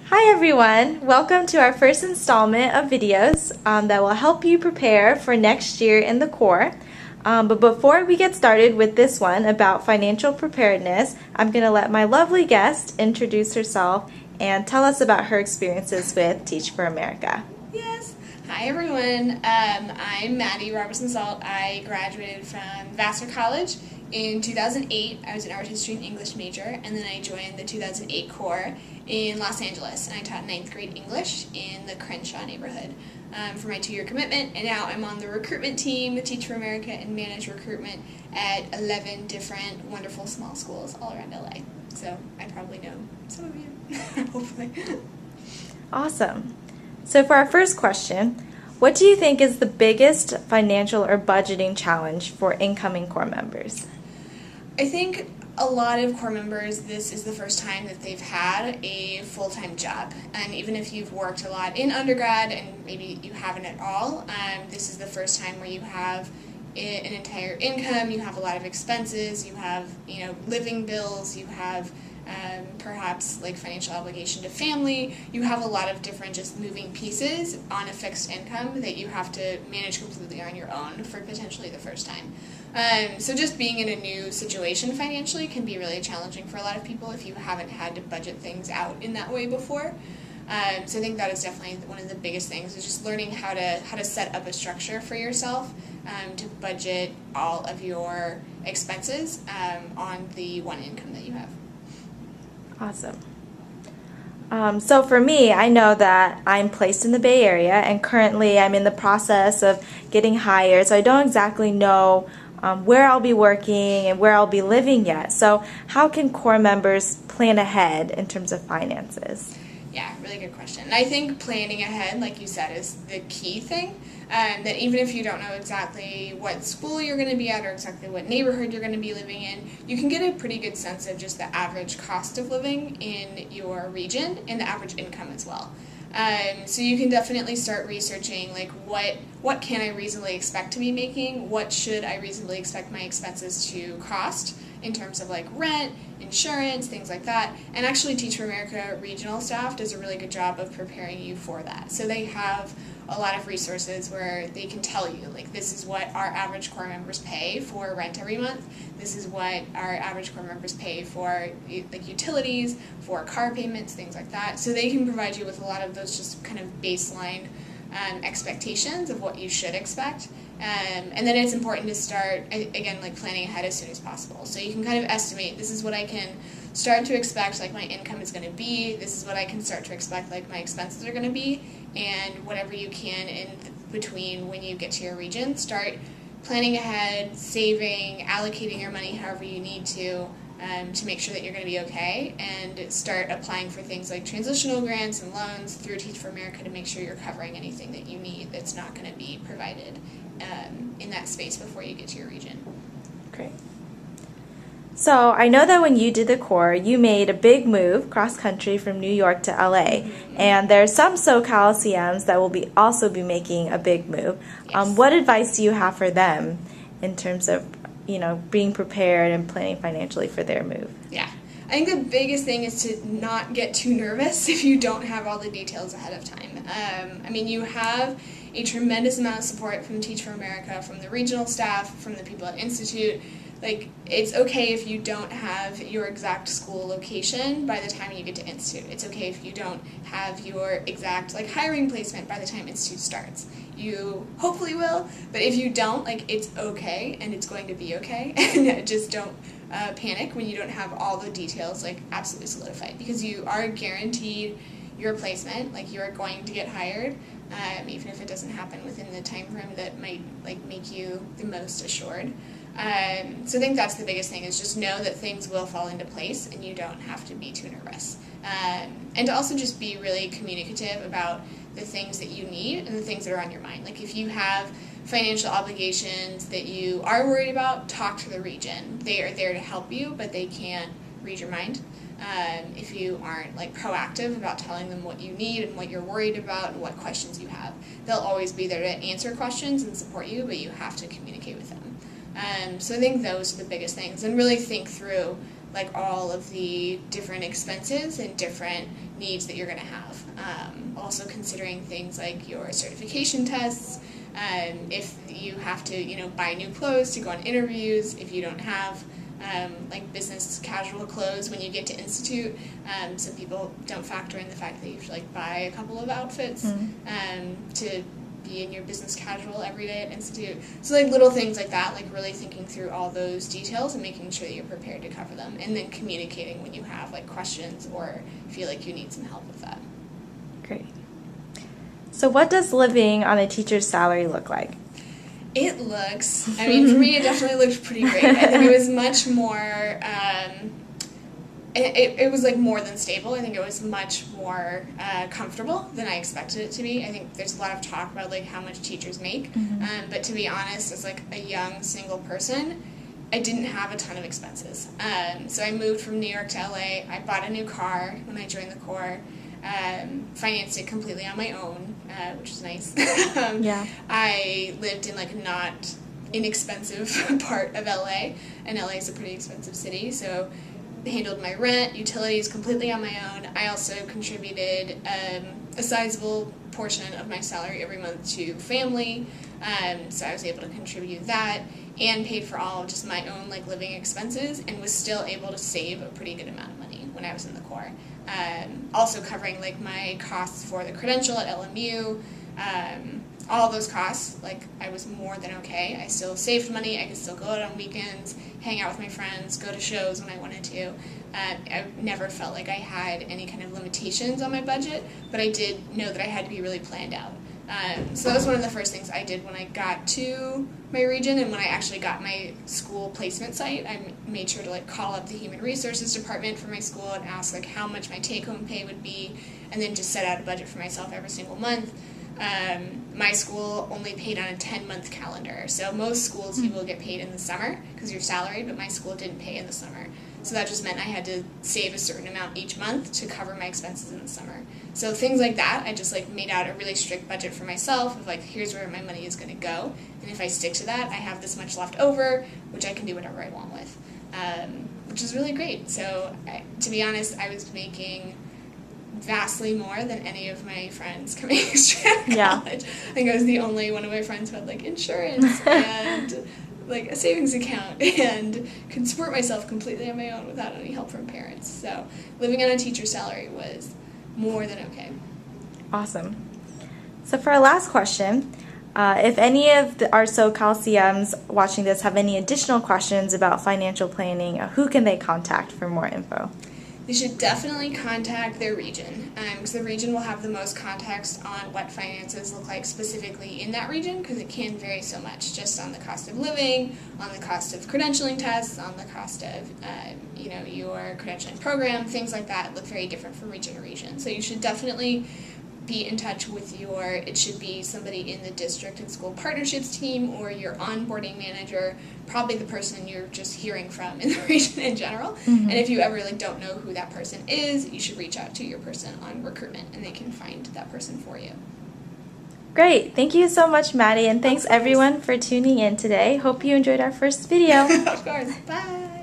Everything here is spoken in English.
Hi everyone! Welcome to our first installment of videos that will help you prepare for next year in the Corps. But before we get started with this one about financial preparedness, I'm going to let my lovely guest introduce herself and tell us about her experiences with Teach for America. Yes. Hi everyone. I'm Maddy Robertson-Salt. I graduated from Vassar College in 2008. I was an art history and English major, and then I joined the 2008 Corps in Los Angeles, and I taught 9th grade English in the Crenshaw neighborhood for my 2-year commitment, and now I'm on the recruitment team, Teach for America, and manage recruitment at 11 different wonderful small schools all around LA. So I probably know some of you, hopefully. Awesome. So for our first question, what do you think is the biggest financial or budgeting challenge for incoming Corps members? I think a lot of Corps members, this is the first time that they've had a full-time job. And even if you've worked a lot in undergrad and maybe you haven't at all, this is the first time where you have an entire income, you have a lot of expenses, you have living bills, you have perhaps like financial obligation to family. You have a lot of different just moving pieces on a fixed income that you have to manage completely on your own for potentially the first time. So just being in a new situation financially can be really challenging for a lot of people if you haven't had to budget things out in that way before. So I think that is definitely one of the biggest things, is just learning how to set up a structure for yourself to budget all of your expenses on the one income that you have. Awesome. So for me, I know that I'm placed in the Bay Area, and currently I'm in the process of getting hired, so I don't exactly know where I'll be working and where I'll be living yet. So how can Corps members plan ahead in terms of finances? Yeah, really good question. And I think planning ahead, like you said, is the key thing. That even if you don't know exactly what school you're going to be at or exactly what neighborhood you're going to be living in, you can get a pretty good sense of just the average cost of living in your region and the average income as well. So you can definitely start researching, like, what can I reasonably expect to be making? What should I reasonably expect my expenses to cost in terms of like rent, insurance, things like that. And actually Teach for America regional staff does a really good job of preparing you for that. So they have a lot of resources where they can tell you, like, this is what our average Corps members pay for rent every month. This is what our average Corps members pay for like utilities, for car payments, things like that. So they can provide you with a lot of those just kind of baseline expectations of what you should expect. And then it's important to start, again, like planning ahead as soon as possible. So you can kind of estimate, this is what I can start to expect like my income is going to be, this is what I can start to expect like my expenses are going to be, and whatever you can in between when you get to your region, start planning ahead, saving, allocating your money however you need to make sure that you're going to be okay, and start applying for things like transitional grants and loans through Teach for America to make sure you're covering anything that you need that's not going to be provided in that space before you get to your region. Great. So I know that when you did the Corps, you made a big move cross-country from New York to LA, and there are some SoCal CMs that will also be making a big move. Yes. What advice do you have for them in terms of being prepared and planning financially for their move? Yeah. I think the biggest thing is to not get too nervous if you don't have all the details ahead of time. I mean, you have a tremendous amount of support from Teach for America, from the regional staff, from the people at Institute. Like, it's okay if you don't have your exact school location by the time you get to Institute. It's okay if you don't have your exact like hiring placement by the time Institute starts. You hopefully will, but if you don't, like, it's okay, and it's going to be okay. And just don't panic when you don't have all the details like absolutely solidified, because you are guaranteed your placement. Like, you are going to get hired, even if it doesn't happen within the time frame that might like make you the most assured. So I think that's the biggest thing, is just know that things will fall into place and you don't have to be too nervous. And to also just be really communicative about the things that you need and the things that are on your mind. Like, if you have financial obligations that you are worried about, talk to the region. They are there to help you, but they can't read your mind. If you aren't like proactive about telling them what you need and what you're worried about and what questions you have, they'll always be there to answer questions and support you, but you have to communicate with them. So I think those are the biggest things, and really think through like all of the different expenses and different needs that you're going to have. Also considering things like your certification tests, if you have to, you know, buy new clothes to go on interviews, if you don't have like business casual clothes when you get to institute. Some people don't factor in the fact that you have to like buy a couple of outfits to be in your business casual every day at institute. So like little things like that, like really thinking through all those details and making sure that you're prepared to cover them, and then communicating when you have like questions or feel like you need some help with that. Great. So what does living on a teacher's salary look like? It looks, I mean, for me, it definitely looked pretty great. I think it was much more, it was like more than stable. I think it was much more comfortable than I expected it to be. I think there's a lot of talk about like how much teachers make, but to be honest, as like a young single person, I didn't have a ton of expenses. So I moved from New York to LA. I bought a new car when I joined the Corps. Financed it completely on my own, which is nice. Yeah. I lived in like a not inexpensive part of LA, and LA is a pretty expensive city, so handled my rent, utilities completely on my own. I also contributed a sizable portion of my salary every month to family, so I was able to contribute that and paid for all of just my own like living expenses, and was still able to save a pretty good amount of money when I was in the Corps. Also covering like my costs for the credential at LMU, all those costs, like I was more than okay. I still saved money, I could still go out on weekends, hang out with my friends, go to shows when I wanted to. I never felt like I had any kind of limitations on my budget, but I did know that I had to be really planned out. So that was one of the first things I did when I got to my region, and when I actually got my school placement site, I made sure to like call up the human resources department for my school and ask like how much my take-home pay would be, and then just set out a budget for myself every single month. My school only paid on a 10-month calendar, so most schools you will get paid in the summer because you're salaried, but my school didn't pay in the summer. So that just meant I had to save a certain amount each month to cover my expenses in the summer. So things like that, I just like made out a really strict budget for myself of like, here's where my money is going to go, and if I stick to that, I have this much left over, which I can do whatever I want with, which is really great. So to be honest, I was making vastly more than any of my friends coming straight out of college. I think I was the only one of my friends who had like insurance and like a savings account and could support myself completely on my own without any help from parents. So living on a teacher's salary was more than okay. Awesome. So for our last question, if any of our SoCal CMs watching this have any additional questions about financial planning, who can they contact for more info? They should definitely contact their region, because the region will have the most context on what finances look like specifically in that region, because it can vary so much, just on the cost of living, on the cost of credentialing tests, on the cost of your credentialing program, things like that look very different from region to region. So you should definitely be in touch with it should be somebody in the district and school partnerships team, or your onboarding manager, probably the person you're just hearing from in the region in general. And if you ever don't know who that person is, you should reach out to your person on recruitment, and they can find that person for you. Great. Thank you so much, Maddie, and thanks everyone for tuning in today. Hope you enjoyed our first video. Of course. Bye.